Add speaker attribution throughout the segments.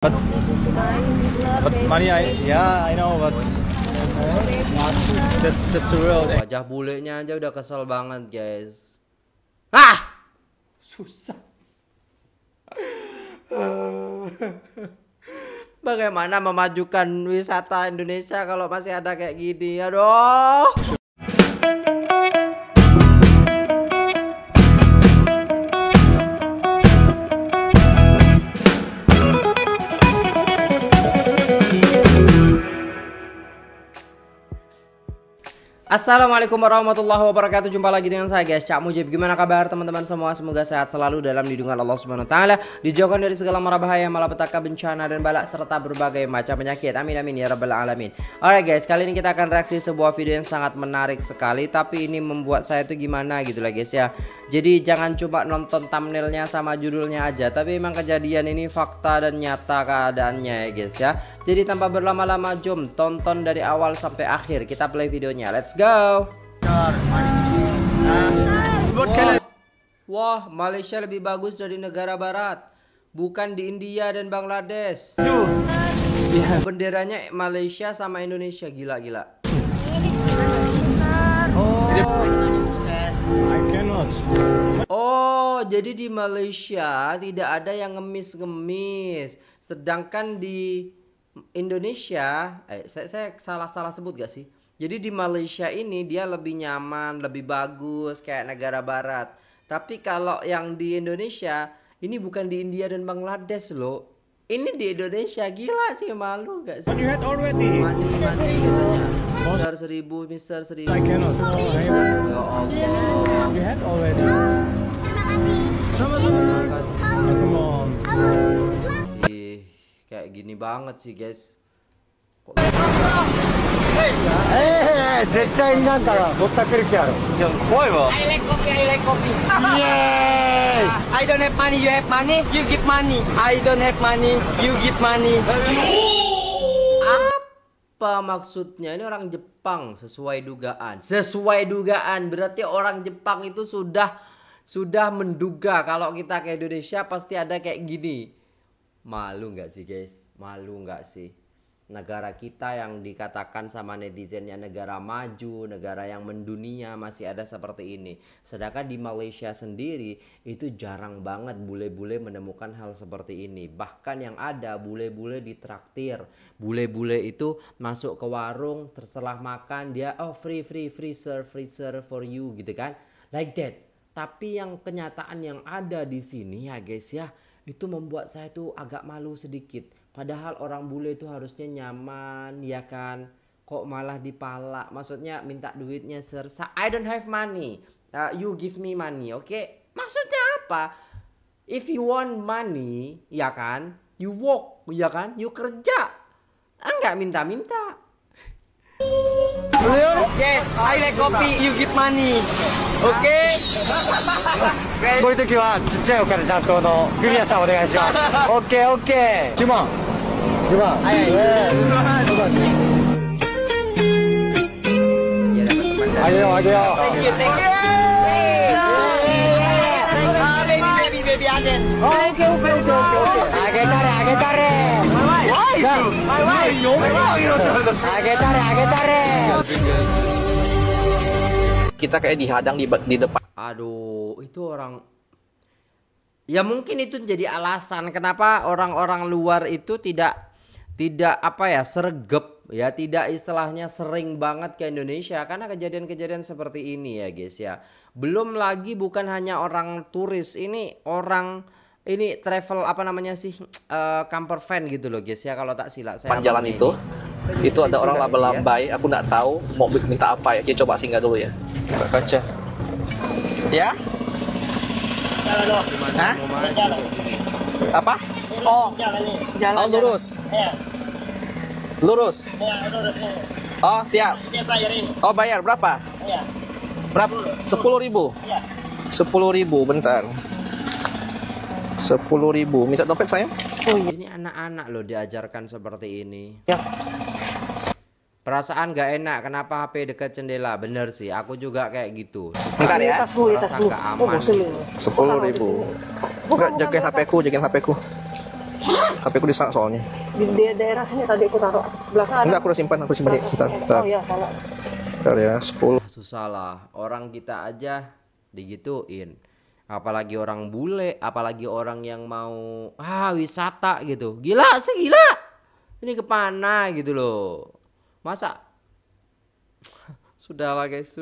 Speaker 1: But money, I know, but that's real.
Speaker 2: Wajah bulenya aja udah kesel banget, guys. Ah, susah. Bagaimana memajukan wisata Indonesia kalau masih ada kayak gini? Aduh. Assalamualaikum warahmatullahi wabarakatuh. Jumpa lagi dengan saya, guys, Cak Mujib. Gimana kabar teman-teman semua? Semoga sehat selalu dalam lindungan Allah Subhanahu wa taala, dijauhkan dari segala mara bahaya, malapetaka, bencana dan balak serta berbagai macam penyakit. Amin amin ya rabbal alamin. Alright guys, kali ini kita akan reaksi sebuah video yang sangat menarik sekali, tapi ini membuat saya tuh gimana gitu lah, guys ya. Jadi jangan coba nonton thumbnailnya sama judulnya aja, tapi emang kejadian ini fakta dan nyata keadaannya ya, guys ya. Jadi tanpa berlama-lama, jom tonton dari awal sampai akhir. Kita play videonya. Let's go. Wah, Malaysia lebih bagus dari negara barat. Bukan di India dan Bangladesh. Benderanya Malaysia sama Indonesia. Gila-gila. Oh, jadi di Malaysia tidak ada yang ngemis-ngemis. Sedangkan di Indonesia, saya salah sebut gak sih? Jadi di Malaysia ini dia lebih nyaman, lebih bagus kayak negara barat. Tapi kalau yang di Indonesia, ini bukan di India dan Bangladesh loh. Ini di Indonesia. Gila sih, malu gak sih?
Speaker 1: But you had already.
Speaker 2: Mandi katanya. Mister 1000, Mister 1000.
Speaker 1: I cannot.
Speaker 2: Ya Allah.
Speaker 1: You had already.
Speaker 2: Terima kasih.
Speaker 1: Come on.
Speaker 2: Ih, kayak gini banget sih, guys. Kok
Speaker 1: 絶対になんかぼったくる気ある。いや、怖いわ。
Speaker 3: I like coffee. I don't have money, you have money, you give money. I don't have money, you give money.
Speaker 2: Apa maksudnya? Ini orang Jepang, sesuai dugaan. Sesuai dugaan berarti orang Jepang itu sudah menduga kalau kita ke Indonesia pasti ada kayak gini. Malu nggak sih, guys? Malu nggak sih? Negara kita yang dikatakan sama netizennya negara maju, negara yang mendunia, masih ada seperti ini. Sedangkan di Malaysia sendiri itu jarang banget bule-bule menemukan hal seperti ini. Bahkan yang ada bule-bule ditraktir. Bule-bule itu masuk ke warung, setelah makan dia free serve for you gitu kan. Like that. Tapi yang kenyataan yang ada di sini ya, guys ya, itu membuat saya tuh agak malu sedikit. Padahal orang bule itu harusnya nyaman, ya kan? Kok malah dipalak? Maksudnya minta duitnya I don't have money, you give me money, oke? Okay? Maksudnya apa? If you want money, ya kan? You work, ya kan? You kerja. Enggak minta-minta.
Speaker 3: Yes, I like coffee, you give money. Okay?
Speaker 1: こういう時はちっちゃいお金担当のグリアさんお願いします。オッケーオッケー。9万。9万。
Speaker 2: Ya dapat teman.
Speaker 1: あげようあげよう。
Speaker 3: Thank you. Baby, Aden.
Speaker 1: オッケーオッケーオッケーオッケーオッケー。あげたれあげたれ。あげたれあげたれ。
Speaker 4: Kita kayak dihadang di depan.
Speaker 2: Aduh, itu orang. Ya mungkin itu jadi alasan kenapa orang-orang luar itu tidak apa ya, sregep ya, tidak istilahnya sering banget ke Indonesia karena kejadian-kejadian seperti ini ya, guys ya. Belum lagi bukan hanya orang turis, ini orang ini travel apa namanya sih, camper van gitu loh, guys ya, kalau tak silap saya.
Speaker 4: Jalan itu ada orang laba-labai, aku nggak tahu mau minta apa ya. Kita coba singgah dulu ya. Buka kaca. Ya? Hah? Apa? Oh, jalan. Oh, lurus. Lurus. Oh, siap. Oh, bayar berapa? Berapa? 10.000. 10.000, bentar. 10.000. Minta dompet saya?
Speaker 2: Oh, ini anak-anak loh diajarkan seperti ini.
Speaker 4: Ya.
Speaker 2: Perasaan gak enak, kenapa HP dekat jendela? Bener sih, aku juga kayak gitu.
Speaker 4: Bentar ya.
Speaker 2: Merasa gak aman gitu.
Speaker 4: 10.000. Enggak, jagain HP ku, jagain HP ku. HP aku di sana soalnya.
Speaker 3: Di daerah sini tadi aku taruh belakang.
Speaker 4: Enggak, aku udah simpan sih. Bentar.
Speaker 3: Oh iya, salah.
Speaker 4: Bentar ya, 10.
Speaker 2: Susah lah, orang kita aja digituin. Apalagi orang bule, apalagi orang yang mau wisata gitu. Gila sih, gila. Ini kemana gitu loh. Masa sudah guys.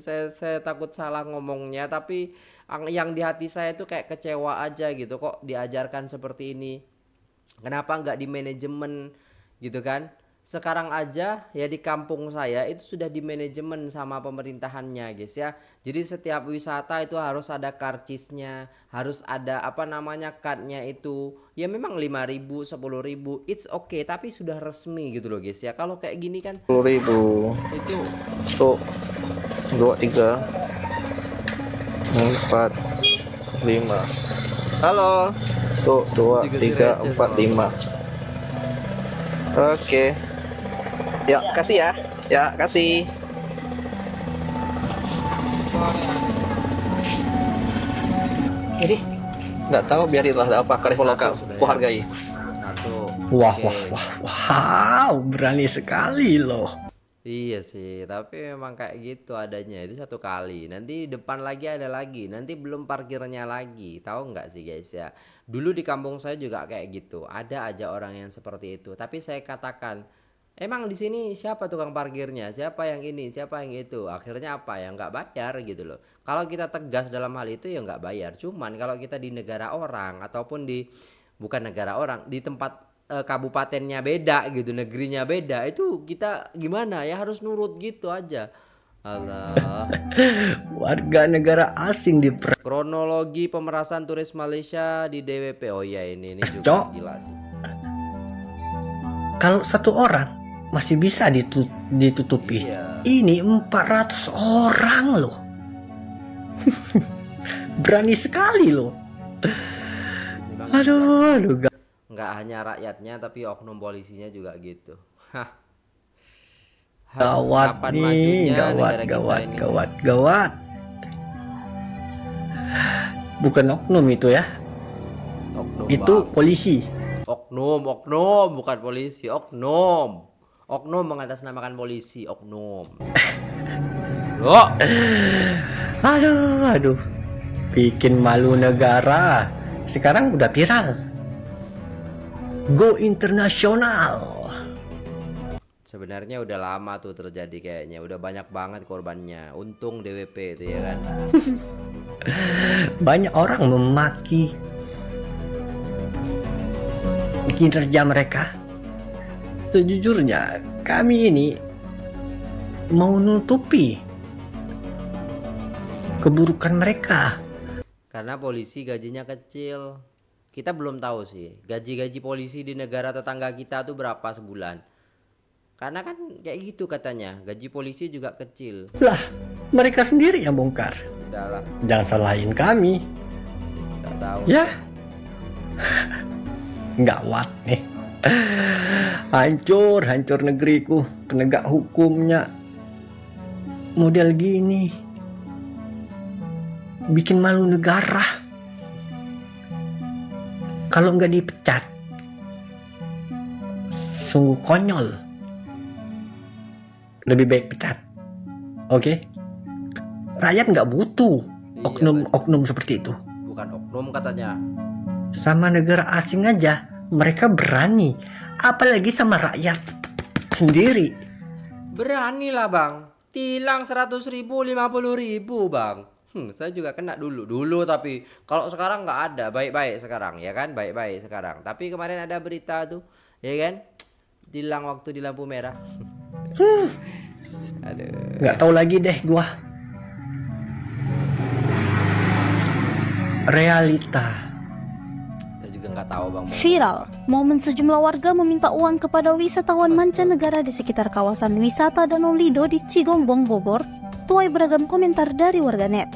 Speaker 2: Saya takut salah ngomongnya, tapi yang di hati saya tuh kayak kecewa aja gitu, kok diajarkan seperti ini. Kenapa nggak di manajemen gitu kan? Sekarang aja ya di kampung saya itu sudah di manajemen sama pemerintahannya guys ya. Jadi setiap wisata itu harus ada karcisnya, harus ada apa namanya cardnya itu. Ya memang 5.000, 10.000, it's okay, tapi sudah resmi gitu loh guys ya. Kalau kayak gini kan
Speaker 4: 10.000
Speaker 2: itu
Speaker 4: 1, 2, 3, 4, 5. Halo. 1, 2, 3, 4, 5. Oke. Ya, kasih ya. Ya, kasih.
Speaker 3: Jadi
Speaker 4: Nggak tahu, biarinlah, ada apa karifan lokal. Aku hargai.
Speaker 2: satu.
Speaker 1: Wah,
Speaker 2: Oke.
Speaker 1: wow, berani sekali loh.
Speaker 2: Iya sih, tapi memang kayak gitu adanya. Itu satu kali, nanti depan lagi ada lagi, nanti belum parkirnya lagi. Tahu nggak sih guys ya, dulu di kampung saya juga kayak gitu, ada aja orang yang seperti itu. Tapi saya katakan, emang di sini siapa tukang parkirnya, siapa yang ini, siapa yang itu. Akhirnya apa ya, nggak bayar gitu loh. Kalau kita tegas dalam hal itu ya nggak bayar. Cuman kalau kita di negara orang ataupun di bukan negara orang, di tempat kabupatennya beda gitu, negerinya beda, itu kita gimana ya, harus nurut gitu aja. Allah.
Speaker 1: Warga negara asing di
Speaker 2: Kronologi pemerasan turis Malaysia di DWP. Oh iya, ini juga
Speaker 1: Cok.
Speaker 2: gila sih.
Speaker 1: Kalau satu orang masih bisa ditutupi.
Speaker 2: Iya.
Speaker 1: Ini 400 orang loh. Berani sekali loh.
Speaker 2: Memang
Speaker 1: Aduh,
Speaker 2: nggak hanya rakyatnya tapi oknum polisinya juga gitu. Hah.
Speaker 1: gawat
Speaker 2: Kapan
Speaker 1: nih,
Speaker 2: majunya
Speaker 1: gawat,
Speaker 2: negara kita ini?
Speaker 1: gawat. Bukan oknum itu ya,
Speaker 2: Oknum,
Speaker 1: itu
Speaker 2: Bang.
Speaker 1: polisi.
Speaker 2: Oknum, bukan polisi, oknum mengatasnamakan polisi, oknum. Loh,
Speaker 1: Aduh, bikin malu negara. Sekarang udah viral. Go internasional.
Speaker 2: sebenarnya udah lama tuh terjadi kayaknya, udah banyak banget korbannya. Untung DWP itu ya kan.
Speaker 1: Banyak orang memaki kinerja mereka. Sejujurnya kami ini mau nutupi keburukan mereka.
Speaker 2: Karena polisi gajinya kecil. Kita belum tahu sih gaji-gaji polisi di negara tetangga kita tuh berapa sebulan. Karena kan kayak gitu katanya, gaji polisi juga kecil.
Speaker 1: Lah, mereka sendiri yang bongkar.
Speaker 2: Udahlah,
Speaker 1: Jangan salahin kami.
Speaker 2: nggak tahu.
Speaker 1: Ya. Gawat nih. Hancur negeriku. Penegak hukumnya model gini. Bikin malu negara. Kalau nggak dipecat, sungguh konyol. Lebih baik pecat. Oke? Rakyat nggak butuh
Speaker 2: Iya,
Speaker 1: oknum seperti itu.
Speaker 2: Bukan oknum katanya.
Speaker 1: Sama negara asing aja mereka berani, apalagi sama rakyat sendiri.
Speaker 2: Beranilah bang, tilang 100.000, 50.000 bang. Saya juga kena dulu tapi kalau sekarang nggak ada, baik-baik sekarang ya kan, baik-baik sekarang. Tapi kemarin ada berita tuh, ya kan, tilang waktu di lampu merah. Aduh.
Speaker 1: Nggak tahu lagi deh gua. Realita.
Speaker 2: Saya juga nggak tahu bang.
Speaker 5: Viral, momen sejumlah warga meminta uang kepada wisatawan mancanegara di sekitar kawasan wisata Danau Lido di Cigombong, Bogor, tuai beragam komentar dari warganet.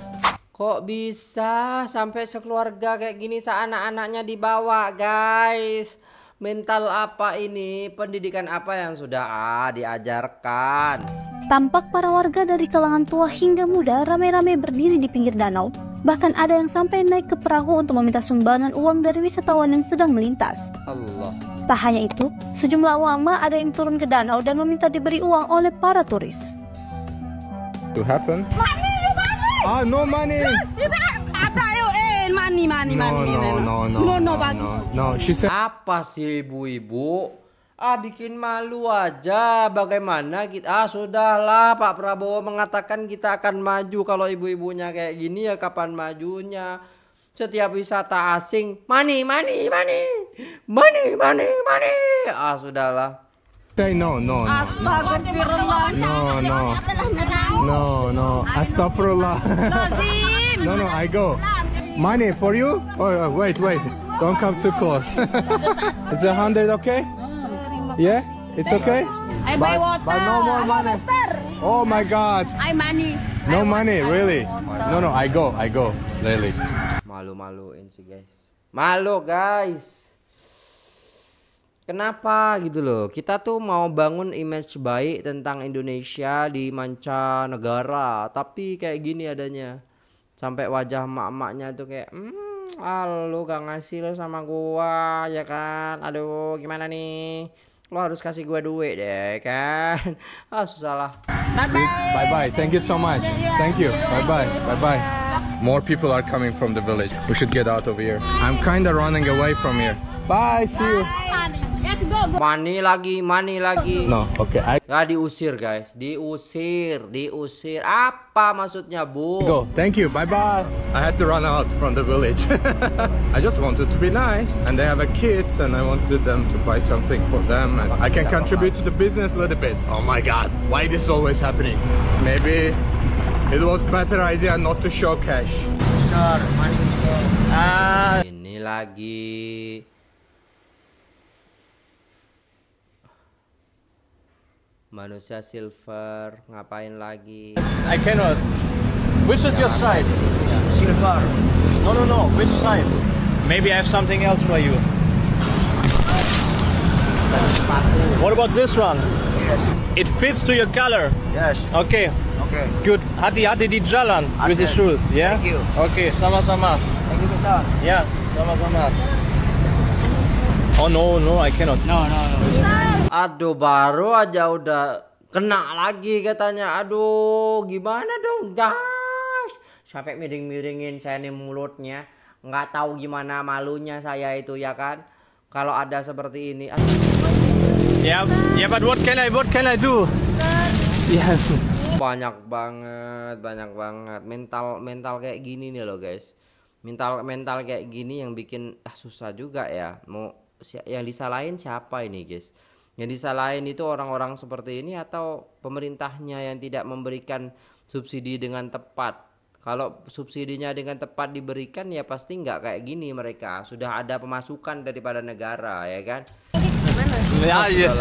Speaker 2: Kok bisa sampai sekeluarga kayak gini, seanak-anaknya dibawa guys? Mental apa ini? Pendidikan apa yang sudah diajarkan?
Speaker 5: Tampak para warga dari kalangan tua hingga muda ramai-ramai berdiri di pinggir danau, Bahkan ada yang sampai naik ke perahu untuk meminta sumbangan uang dari wisatawan yang sedang melintas.
Speaker 2: Allah.
Speaker 5: Tak hanya itu, sejumlah ulama ada yang turun ke danau dan meminta diberi uang oleh para turis.
Speaker 6: To happen? Ah, no money. No. She said.
Speaker 2: Apa sih ibu-ibu? Bikin malu aja. Bagaimana kita? Sudahlah, Pak Prabowo mengatakan kita akan maju. Kalau ibu-ibunya kayak gini ya kapan majunya? Setiap wisata asing, money. Sudahlah.
Speaker 6: Say no.
Speaker 3: Astagfirullah.
Speaker 6: No. Astaghfirullah. No, I go. Money for you? Oh, wait. Don't come too close. Is 100 okay? Yeah? It's okay?
Speaker 3: I buy water.
Speaker 6: But no more money. Oh my God.
Speaker 3: I money.
Speaker 6: No money, really? No, I go. Really.
Speaker 2: Malu-maluin sih guys. Malu guys. Kenapa gitu loh? Kita tuh mau bangun image baik tentang Indonesia di mancanegara, tapi kayak gini adanya. Sampai wajah emak-emaknya tuh kayak lu gak ngasih lo sama gua ya kan. Aduh gimana nih, lo harus kasih gua duit deh kan. Susah lah.
Speaker 6: Bye. Thank you so much. Thank you. Bye. More people are coming from the village. We should get out of here. I'm kinda running away from here. Bye, see you.
Speaker 2: Money lagi.
Speaker 6: No, okay. I
Speaker 2: Ya diusir guys, diusir. Apa maksudnya bu?
Speaker 6: go. Thank you. Bye. I had to run out from the village. I just wanted to be nice, and they have a kids, and I wanted them to buy something for them, and I can contribute to the business a little bit. Oh my God, why this always happening? Maybe it was better idea not to show cash.
Speaker 2: Ini lagi. Manusia silver ngapain lagi?
Speaker 4: I cannot. Which is your size?
Speaker 2: Silver.
Speaker 4: No. Which size? Maybe I have something else for you. What about this one?
Speaker 1: Yes.
Speaker 4: It fits to your color.
Speaker 1: Yes.
Speaker 4: Okay.
Speaker 1: Okay.
Speaker 4: Good. Hati-hati di jalan with the
Speaker 1: Okay.
Speaker 4: shoes. Yeah.
Speaker 1: Thank you.
Speaker 4: Okay. Sama-sama.
Speaker 1: Thank you, Mister.
Speaker 4: Yeah. Sama-sama. Oh no, I cannot.
Speaker 1: No.
Speaker 2: Aduh baru aja udah kena lagi katanya. Aduh gimana dong guys? Sampai miring-miringin saya nih mulutnya. Nggak tahu gimana malunya saya itu ya kan. Kalau ada seperti ini.
Speaker 4: Yeah, but what can I do? Yes.
Speaker 2: Banyak banget. Mental kayak gini nih loh guys. Mental kayak gini yang bikin susah juga ya. Mau yang disalahin siapa ini guys? Yang disalahin itu orang-orang seperti ini atau pemerintahnya yang tidak memberikan subsidi dengan tepat. Kalau subsidinya dengan tepat diberikan ya pasti nggak kayak gini mereka. Sudah ada pemasukan daripada negara ya kan.
Speaker 4: Yeah, yes.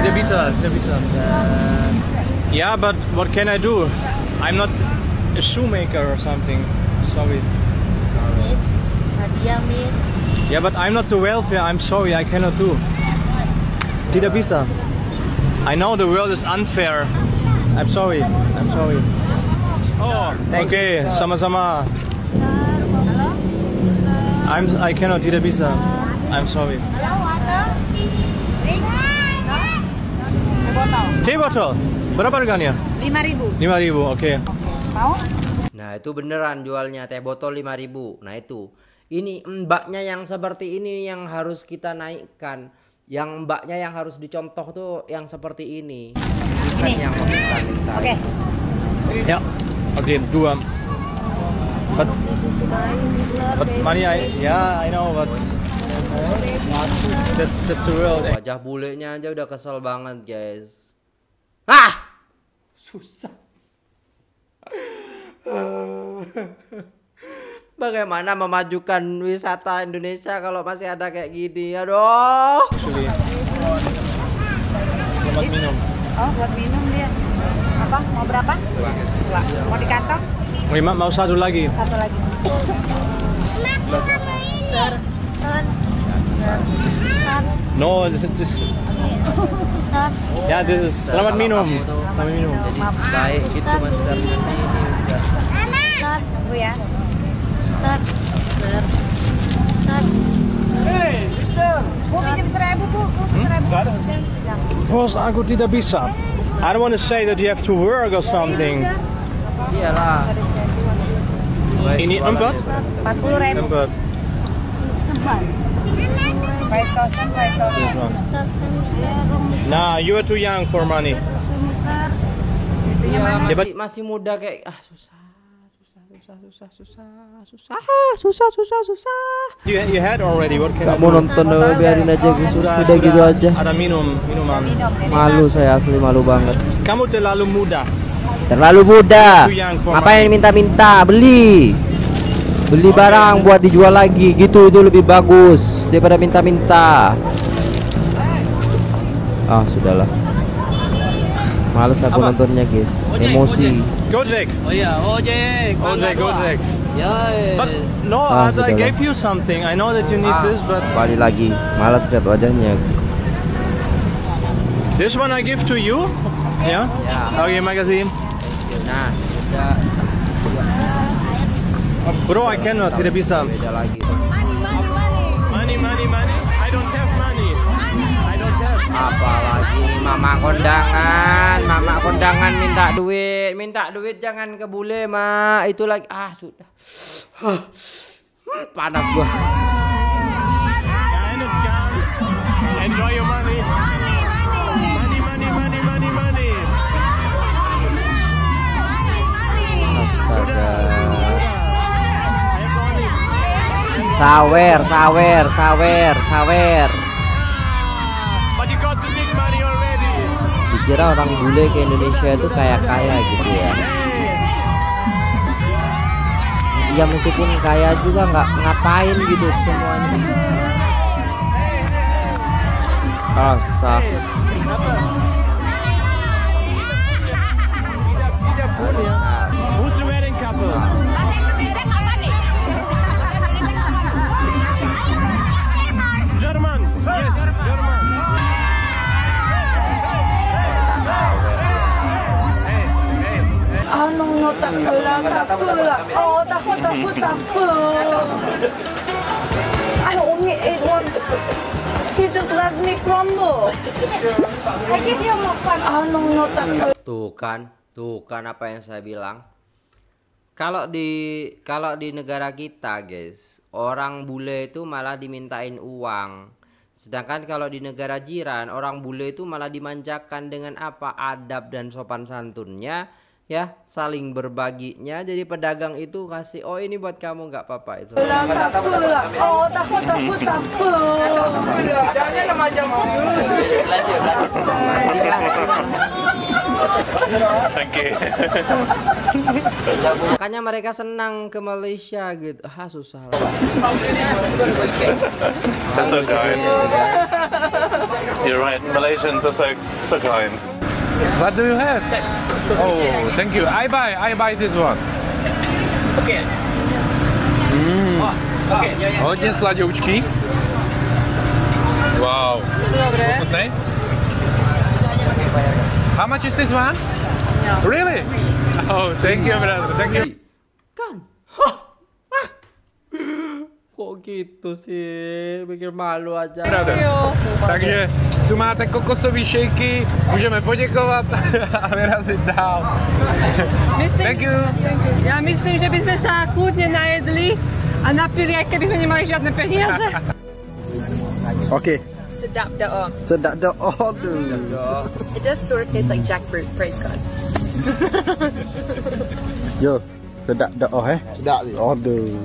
Speaker 4: Tidak bisa. Yeah, but what can I do? I'm not a shoemaker or something. Sorry. Yeah, but I'm not the welfare. I'm sorry, I cannot do. Tidak bisa. I know the world is unfair. I'm sorry. Oh, okay. Sama-sama. I cannot. Tidak bisa. I'm sorry. Teh botol. Berapa harganya?
Speaker 3: 5.000.
Speaker 4: 5.000. Oke.
Speaker 3: Mau?
Speaker 2: Nah itu beneran jualnya teh botol 5.000. Nah itu. Ini mbaknya yang seperti ini yang harus kita naikkan. Yang mbaknya yang harus dicontoh tuh yang seperti ini. Bukan yang meminta-minta.
Speaker 3: Oke.
Speaker 4: Ya. Oke, 2. But money I know, but that's the world.
Speaker 2: Wajah bulenya aja udah kesel banget guys. Susah. Bagaimana memajukan wisata Indonesia kalau masih ada kayak gini? Aduh.
Speaker 4: Actually. Selamat minum.
Speaker 3: Oh, buat minum dia. Apa? Mau berapa? 2. Mau di kantong?
Speaker 4: Mau satu lagi.
Speaker 3: Satu lagi.
Speaker 4: No, this Ya, this is selamat minum. Selamat minum.
Speaker 2: Jadi baik gitu Mas Ustaz. Nanti ini Ustaz.
Speaker 7: Start, Bu ya. Start. Bu pinjam 1.000 Bu. 1.000.
Speaker 4: Bos, aku tidak bisa. I don't want to say that you have to work or something.
Speaker 2: Iyalah.
Speaker 4: Ini 4?
Speaker 7: 40.000.
Speaker 4: 4.
Speaker 7: 5,000.
Speaker 4: Nah, you are too young for money.
Speaker 2: Iya, masih muda kayak susah.
Speaker 4: You had already. What can I
Speaker 2: Gak mau
Speaker 4: do?
Speaker 2: nonton, biarin aja guys. Udah gitu aja.
Speaker 4: Ada minuman.
Speaker 2: Malu saya, asli malu banget.
Speaker 4: Kamu terlalu muda.
Speaker 2: Terlalu muda. Ngapain minta-minta? Beli barang buat dijual lagi gitu, itu lebih bagus daripada minta-minta. Ah, sudahlah. Males aku nontonnya guys. Emosi.
Speaker 4: Gojek.
Speaker 3: Oh iya, Ojek.
Speaker 4: Gojek.
Speaker 3: Ya.
Speaker 4: But no,
Speaker 2: Ah,
Speaker 4: as I
Speaker 2: sudahlah.
Speaker 4: gave you something. I know that you need this, but
Speaker 2: Balik lagi. Malas lihat wajahnya.
Speaker 4: this one I give to you. Ya. Oke, makasih.
Speaker 2: Nah, udah
Speaker 4: Bro, I cannot. Tidak bisa.
Speaker 2: beda lagi.
Speaker 4: Money. I don't have money. I don't have.
Speaker 2: Apalagi mama kondangan minta duit jangan ke bule mak, itu lagi sudah panas gua.
Speaker 4: I understand. Enjoy your money. Money.
Speaker 2: Astaga.
Speaker 4: I have money.
Speaker 2: Sawer.
Speaker 4: But you got the big money already.
Speaker 2: Dikira orang bule ke Indonesia itu kaya gitu ya. Ya meskipun kaya juga nggak ngapain gitu semuanya. Susah.
Speaker 4: Who's the wedding couple? Jerman. Yes, Jerman.
Speaker 7: I only ate one. He just let me crumble. I give you more fun.
Speaker 2: Tuh kan apa yang saya bilang. Kalau di negara kita, guys, orang bule itu malah dimintain uang. Sedangkan kalau di negara jiran, orang bule itu malah dimanjakan dengan apa? Adab dan sopan santunnya, ya, saling berbaginya. Jadi pedagang itu kasih, oh ini buat kamu, nggak apa-apa itu. Makanya mereka senang ke Malaysia gitu. Susah lah.
Speaker 8: That's so kind. You're right. Malaysians are so kind.
Speaker 6: What do you have? Oh, thank you. I buy this one.
Speaker 3: Oke.
Speaker 6: Hodně sladoučky. Wow. Ochutnej. How much is this one? Really? Oh, thank you, brother. Thank you.
Speaker 2: Kan? Kok gitu sih? Bikin malu aja.
Speaker 6: Brother. Takže tu máte kokosový šejky, můžeme poděkovat a vyrazit dál. Thank you.
Speaker 9: Ja myslím, že by sme sa kľudne najedli a napili, aj keby sme nemali žiadne peniaze.
Speaker 1: Okey.
Speaker 9: Sedap dah.
Speaker 1: Sedap dah.
Speaker 9: It does sort of taste like jackfruit, praise God.
Speaker 1: Yo, sedap dah Sedap aduh.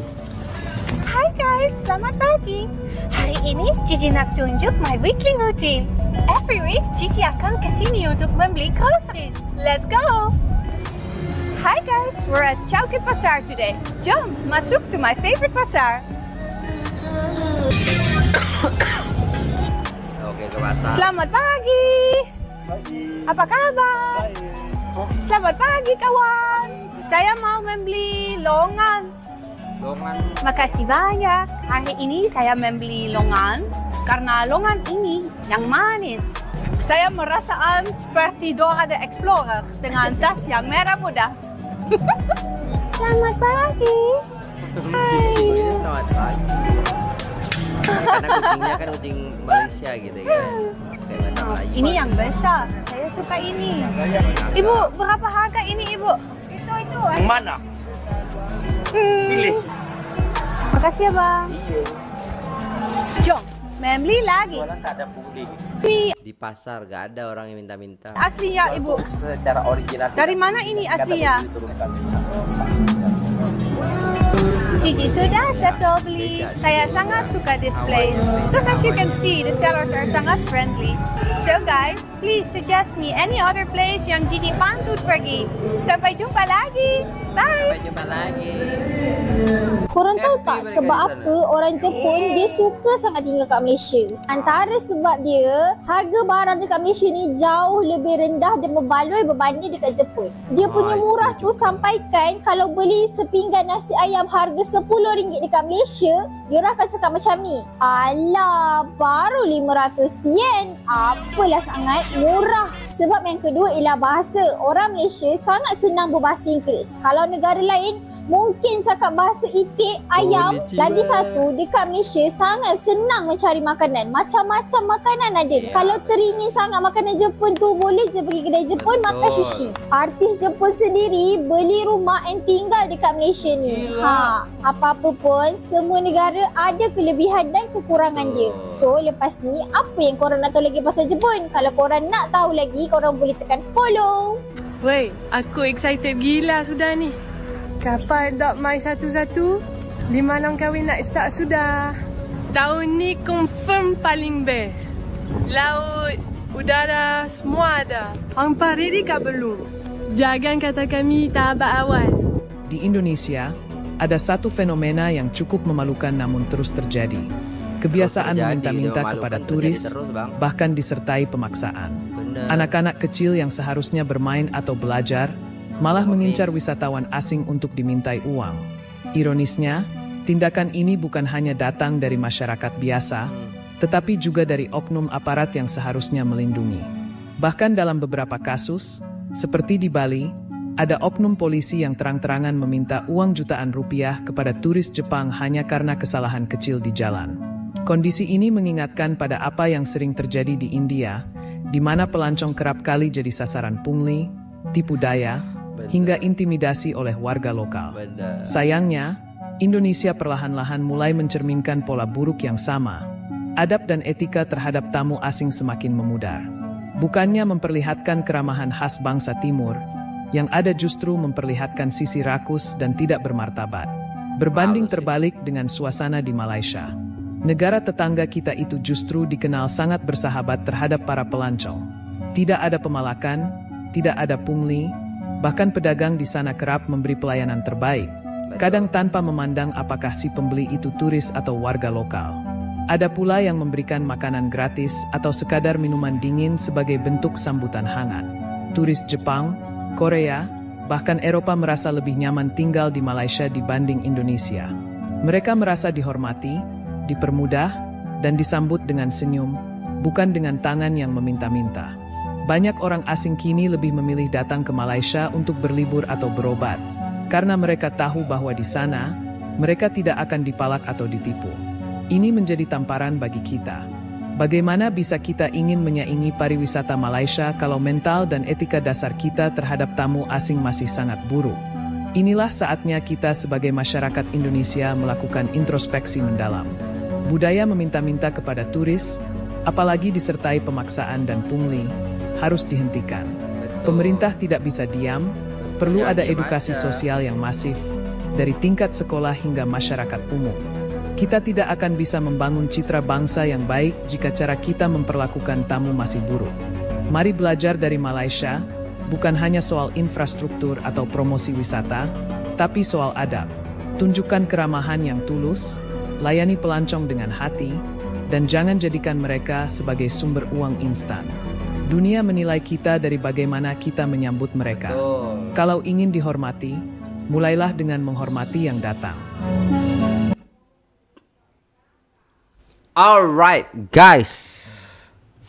Speaker 7: Hai guys, selamat pagi. Hari ini Cici nak tunjuk my weekly routine. Every week, Cici akan kesini untuk membeli groceries. Let's go! Hi guys, we're at Chowkit Pasar today. Jom, masuk to my favorite pasar.
Speaker 2: Oke, ke pasar.
Speaker 7: Selamat pagi. Apa kabar? Selamat pagi kawan. Saya mau membeli longan. Makasih banyak. Hari ini saya membeli longan karena longan ini yang manis. Saya merasaan seperti Dora the Explorer dengan tas yang merah muda. Selamat pagi.
Speaker 2: Selamat pagi. Karena kucingnya kan kucing Malaysia gitu kan.
Speaker 7: Ini yang besar. Saya suka ini. Ibu, berapa harga ini, Ibu? Itu.
Speaker 3: Yang mana? Pilih.
Speaker 7: Makasih ya, Bang. Jom, membeli lagi. Ini
Speaker 2: pasar gak ada orang yang minta-minta.
Speaker 7: aslinya, Ibu.
Speaker 3: Secara original.
Speaker 7: Dari mana ini aslinya? Gigi sudah settle beli. Saya sangat suka display. Because as you can see, the sellers are sangat friendly. So guys, please suggest me any other place yang Gigi pantut pergi. Sampai jumpa lagi. Bye.
Speaker 3: Sampai jumpa lagi.
Speaker 5: Korang tahu tak sebab apa orang Jepun dia suka sangat tinggal kat Malaysia? Antara sebab dia, harga barang dekat Malaysia ni jauh lebih rendah dan berbaloi berbanding dekat Jepun. Dia punya murah tu sampaikan kalau beli sepinggan nasi ayam harga RM10 dekat Malaysia, dia orang akan cakap macam ni, alah baru RM500, apalah sangat murah. Sebab yang kedua ialah bahasa. Orang Malaysia sangat senang berbahasa Inggeris. Kalau negara lain mungkin cakap bahasa itik, ayam. Lagi satu, dekat Malaysia sangat senang mencari makanan. Macam-macam makanan ada. Kalau teringin sangat makanan Jepun tu, boleh je pergi kedai Jepun makan sushi. Artis Jepun sendiri beli rumah and tinggal dekat Malaysia ni. Apa-apa pun, semua negara ada kelebihan dan kekurangan dia. So, lepas ni, apa yang korang nak tahu lagi pasal Jepun? Kalau korang nak tahu lagi, korang boleh tekan follow.
Speaker 9: Wey, aku excited gila sudah ni. Kapan dok mai satu-satu? 5 long kahwin nak start sudah. Tahun ni confirm paling best. Laut, udara, semua ada. Hampa ready kah belum? Jangan kata kami tahap awal.
Speaker 10: Di Indonesia, ada satu fenomena yang cukup memalukan namun terus terjadi. Kebiasaan meminta-minta kepada turis, bahkan disertai pemaksaan. Anak-anak kecil yang seharusnya bermain atau belajar, malah mengincar wisatawan asing untuk dimintai uang. Ironisnya, tindakan ini bukan hanya datang dari masyarakat biasa, tetapi juga dari oknum aparat yang seharusnya melindungi. Bahkan dalam beberapa kasus, seperti di Bali, ada oknum polisi yang terang-terangan meminta uang jutaan rupiah kepada turis Jepang hanya karena kesalahan kecil di jalan. Kondisi ini mengingatkan pada apa yang sering terjadi di India, di mana pelancong kerap kali jadi sasaran pungli, tipu daya, hingga intimidasi oleh warga lokal. Sayangnya, Indonesia perlahan-lahan mulai mencerminkan pola buruk yang sama. Adab dan etika terhadap tamu asing semakin memudar. Bukannya memperlihatkan keramahan khas bangsa Timur, yang ada justru memperlihatkan sisi rakus dan tidak bermartabat. Berbanding terbalik dengan suasana di Malaysia. Negara tetangga kita itu justru dikenal sangat bersahabat terhadap para pelancong. Tidak ada pemalakan, tidak ada pungli, bahkan pedagang di sana kerap memberi pelayanan terbaik, kadang tanpa memandang apakah si pembeli itu turis atau warga lokal. Ada pula yang memberikan makanan gratis atau sekadar minuman dingin sebagai bentuk sambutan hangat. Turis Jepang, Korea, bahkan Eropa merasa lebih nyaman tinggal di Malaysia dibanding Indonesia. Mereka merasa dihormati, dipermudah, dan disambut dengan senyum, bukan dengan tangan yang meminta-minta. Banyak orang asing kini lebih memilih datang ke Malaysia untuk berlibur atau berobat, karena mereka tahu bahwa di sana, mereka tidak akan dipalak atau ditipu. Ini menjadi tamparan bagi kita. Bagaimana bisa kita ingin menyaingi pariwisata Malaysia kalau mental dan etika dasar kita terhadap tamu asing masih sangat buruk? Inilah saatnya kita sebagai masyarakat Indonesia melakukan introspeksi mendalam. Budaya meminta-minta kepada turis, apalagi disertai pemaksaan dan pungli, harus dihentikan. Pemerintah tidak bisa diam, perlu ada edukasi sosial yang masif, dari tingkat sekolah hingga masyarakat umum. Kita tidak akan bisa membangun citra bangsa yang baik jika cara kita memperlakukan tamu masih buruk. Mari belajar dari Malaysia, bukan hanya soal infrastruktur atau promosi wisata, tapi soal adab. Tunjukkan keramahan yang tulus, layani pelancong dengan hati, dan jangan jadikan mereka sebagai sumber uang instan. Dunia menilai kita dari bagaimana kita menyambut mereka. Kalau ingin dihormati, mulailah dengan menghormati yang datang.
Speaker 2: Alright guys,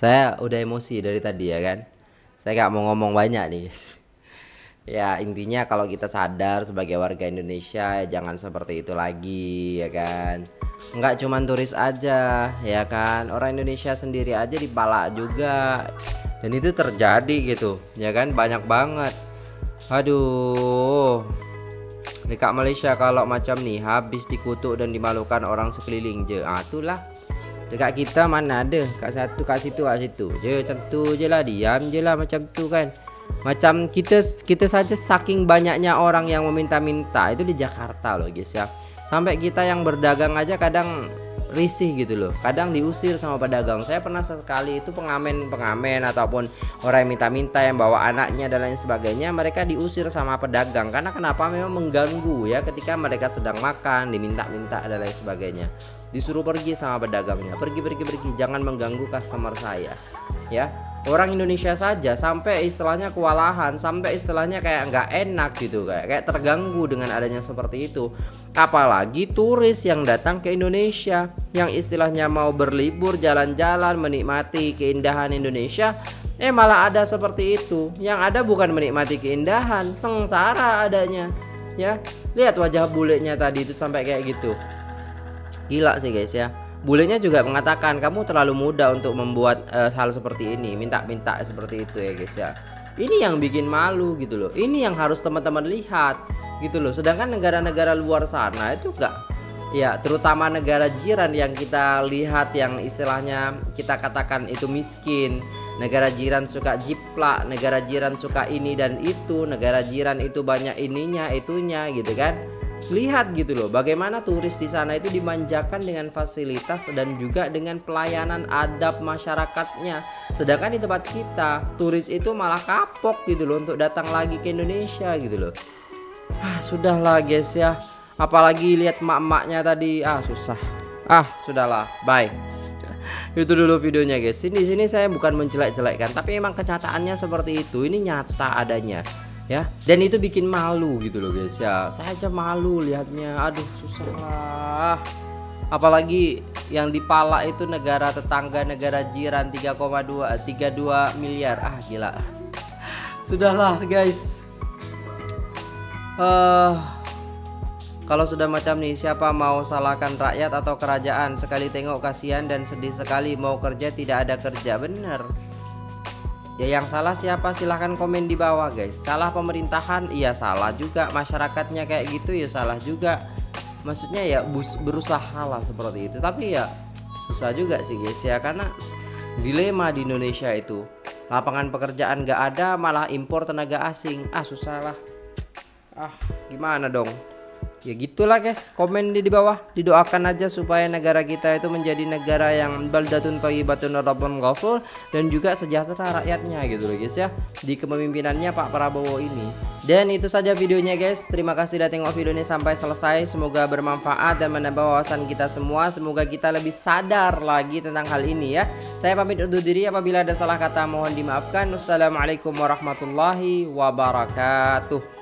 Speaker 2: Saya udah emosi dari tadi ya kan. Saya gak mau ngomong banyak nih guys. Ya intinya kalau kita sadar sebagai warga Indonesia jangan seperti itu lagi ya kan. Nggak cuman turis aja ya kan, orang Indonesia sendiri aja dipalak juga. Dan itu terjadi gitu ya kan, banyak banget. Aduh, dekat Malaysia kalau macam nih habis dikutuk dan dimalukan orang sekeliling je. Itulah. Dekat kita mana ada kat satu kat situ je, macam tu je lah, diam je lah macam tu kan. Macam kita saja saking banyaknya orang yang meminta-minta itu di Jakarta loh guys ya. Sampai kita yang berdagang aja kadang risih gitu loh, kadang diusir sama pedagang. Saya pernah sekali itu pengamen ataupun orang yang minta-minta yang bawa anaknya dan lain sebagainya, mereka diusir sama pedagang karena kenapa, memang mengganggu ya ketika mereka sedang makan, diminta-minta dan lain sebagainya. Disuruh pergi sama pedagangnya, pergi, jangan mengganggu customer saya ya. Orang Indonesia saja sampai istilahnya kewalahan, sampai istilahnya kayak nggak enak gitu, kayak terganggu dengan adanya seperti itu. Apalagi turis yang datang ke Indonesia, yang istilahnya mau berlibur, jalan-jalan, menikmati keindahan Indonesia, malah ada seperti itu. Yang ada bukan menikmati keindahan, sengsara adanya ya. Lihat wajah bulenya tadi itu sampai kayak gitu. Gila sih guys ya. Bulenya juga mengatakan kamu terlalu muda untuk membuat hal seperti ini, minta-minta seperti itu ya guys ya. Ini yang bikin malu gitu loh. Ini yang harus teman-teman lihat gitu loh. Sedangkan negara-negara luar sana itu enggak, ya terutama negara jiran yang kita lihat yang istilahnya kita katakan itu miskin. Negara jiran suka jiplak, negara jiran suka ini dan itu, negara jiran itu banyak ininya, itunya gitu kan. Lihat gitu loh bagaimana turis di sana itu dimanjakan dengan fasilitas dan juga dengan pelayanan adab masyarakatnya. Sedangkan di tempat kita turis itu malah kapok gitu loh untuk datang lagi ke Indonesia gitu loh. Sudahlah guys ya. Apalagi lihat emak-emaknya tadi, susah. Sudahlah, bye. Itu dulu videonya guys. Sini saya bukan menjelek-jelekkan, tapi emang kenyataannya seperti itu. Ini nyata adanya. Ya, dan itu bikin malu gitu loh guys ya. Saya aja malu lihatnya. Aduh, susah lah. Apalagi yang dipalak itu negara tetangga, negara jiran 32 miliar. Gila. Sudahlah guys. Kalau sudah macam nih, siapa mau salahkan rakyat atau kerajaan? Sekali tengok kasihan dan sedih sekali, mau kerja tidak ada kerja. Bener. Ya yang salah siapa? Silahkan komen di bawah guys. Salah pemerintahan? Iya salah juga. Masyarakatnya kayak gitu ya salah juga. Maksudnya ya berusaha lah seperti itu. Tapi ya susah juga sih guys ya. Karena dilema di Indonesia itu, lapangan pekerjaan gak ada, malah impor tenaga asing. Susah lah. Gimana dong? Ya gitulah guys, komen di bawah, didoakan aja supaya negara kita itu menjadi negara yang baldatun thayyibatun rabbun ghafur dan juga sejahtera rakyatnya gitu loh guys ya, di kepemimpinannya Pak Prabowo ini. Dan itu saja videonya guys. Terima kasih sudah tengok video ini sampai selesai. Semoga bermanfaat dan menambah wawasan kita semua. Semoga kita lebih sadar lagi tentang hal ini ya. Saya pamit undur diri, apabila ada salah kata mohon dimaafkan. Wassalamualaikum warahmatullahi wabarakatuh.